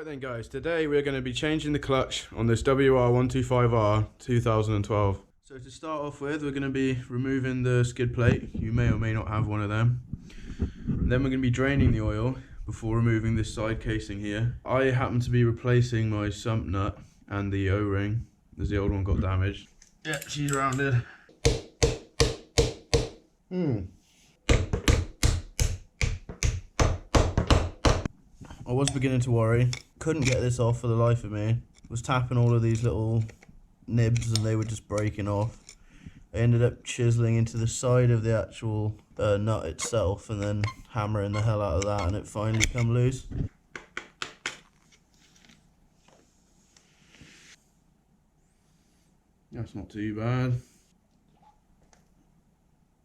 Right then guys, today we're going to be changing the clutch on this WR125 R 2012. So to start off with, we're going to be removing the skid plate. You may or may not have one of them. And then we're going to be draining the oil before removing this side casing here. I happen to be replacing my sump nut and the O-ring, as the old one got damaged. Yeah, she's rounded. I was beginning to worry. Couldn't get this off for the life of me. Was tapping all of these little nibs and they were just breaking off. I ended up chiseling into the side of the actual nut itself and then hammering the hell out of that, and it finally come loose. That's not too bad.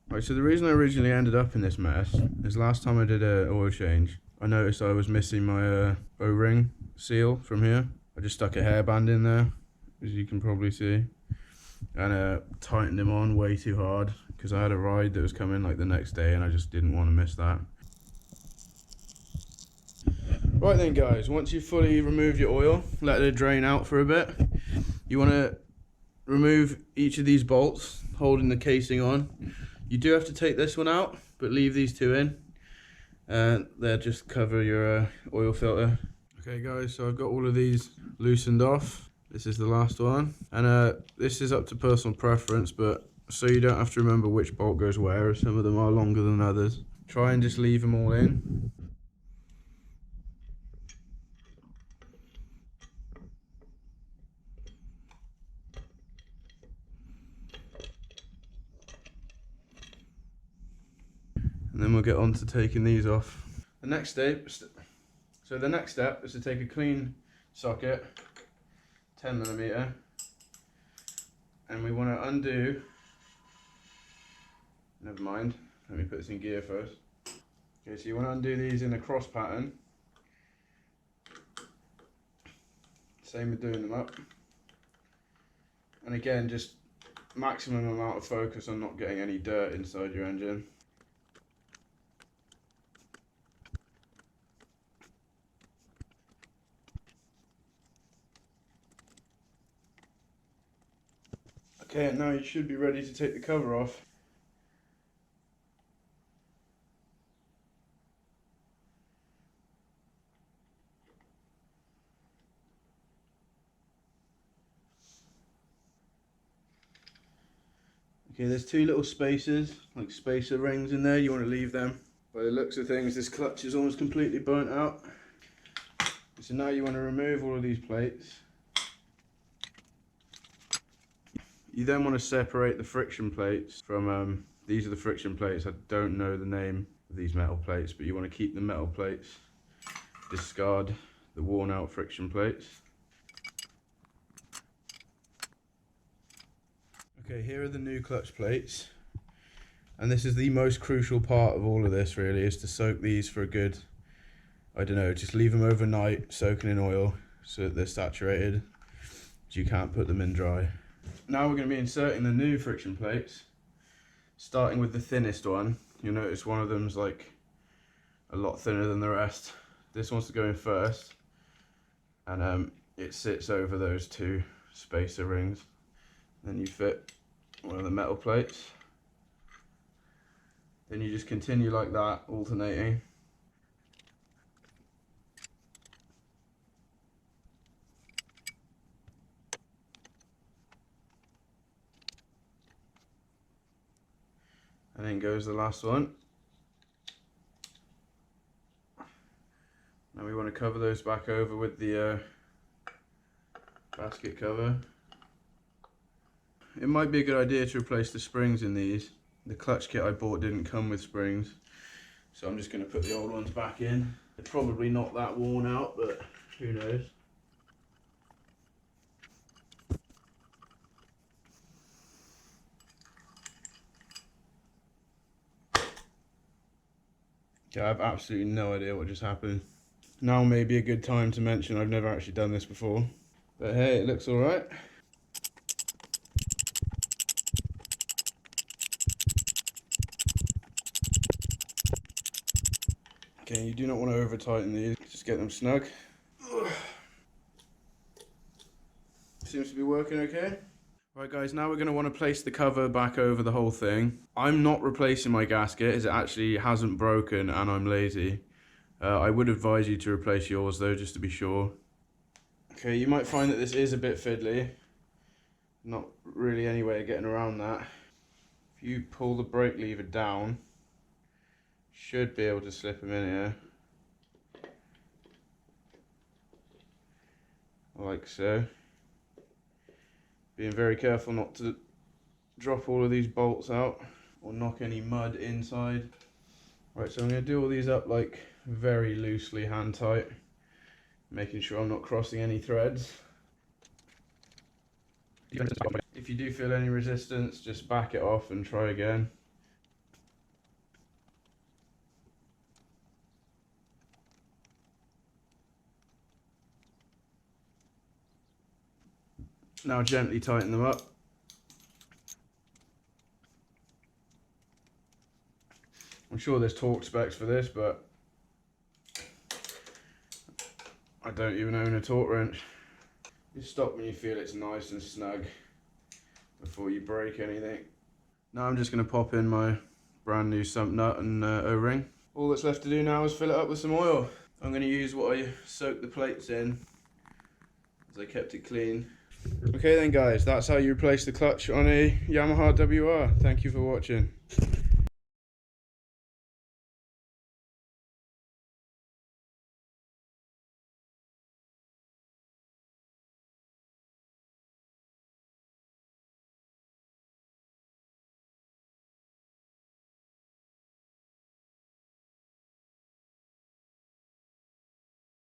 Right, so the reason I originally ended up in this mess is last time I did an oil change, I noticed I was missing my O-ring seal from here. I just stuck a hairband in there, as you can probably see, and tightened them on way too hard because I had a ride that was coming like the next day and I just didn't want to miss that. Right then guys, once you've fully removed your oil, let it drain out for a bit. You want to remove each of these bolts holding the casing on. You do have to take this one out, but leave these two in. They'll just cover your oil filter. Okay guys, so I've got all of these loosened off. This is the last one, and this is up to personal preference, but so you don't have to remember which bolt goes where, some of them are longer than others. Try and just leave them all in. And then we'll get on to taking these off. The next step is to take a clean socket, 10mm, and we want to undo, never mind, let me put this in gear first. Okay, so you want to undo these in a cross pattern. Same with doing them up. And again, just maximum amount of focus on not getting any dirt inside your engine. Okay, now you should be ready to take the cover off. Okay, there's two little spacers, like spacer rings in there. You want to leave them. By the looks of things, this clutch is almost completely burnt out. So now you want to remove all of these plates. You then want to separate the friction plates from, these are the friction plates. I don't know the name of these metal plates, but you want to keep the metal plates. Discard the worn out friction plates. Okay, here are the new clutch plates. And this is the most crucial part of all of this really, is to soak these for a good, I don't know, just leave them overnight soaking in oil so that they're saturated, so you can't put them in dry. Now we're going to be inserting the new friction plates, starting with the thinnest one. You'll notice one of them's like a lot thinner than the rest. This wants to go in first, and it sits over those two spacer rings. Then you fit one of the metal plates. Then you just continue like that, alternating. And then goes the last one. Now we want to cover those back over with the basket cover. It might be a good idea to replace the springs in these. The clutch kit I bought didn't come with springs, so I'm just going to put the old ones back in. They're probably not that worn out, but who knows. I have absolutely no idea what just happened. Now may be a good time to mention I've never actually done this before. But hey, it looks alright. Okay, you do not want to over tighten these, just get them snug. seems to be working okay. Right guys, now we're going to want to place the cover back over the whole thing. I'm not replacing my gasket as it actually hasn't broken and I'm lazy. I would advise you to replace yours though, just to be sure. Okay, you might find that this is a bit fiddly. Not really any way of getting around that. If you pull the brake lever down, should be able to slip them in here. Like so. Being very careful not to drop all of these bolts out or knock any mud inside. Right, so I'm going to do all these up like very loosely, hand tight, making sure I'm not crossing any threads. If you do feel any resistance, just back it off and try again. Now gently tighten them up. I'm sure there's torque specs for this, but I don't even own a torque wrench. Just stop when you feel it's nice and snug before you break anything. Now I'm just going to pop in my brand new sump nut and O-ring. All that's left to do now is fill it up with some oil. I'm going to use what I soaked the plates in, as I kept it clean. Okay then guys, that's how you replace the clutch on a Yamaha WR. Thank you for watching.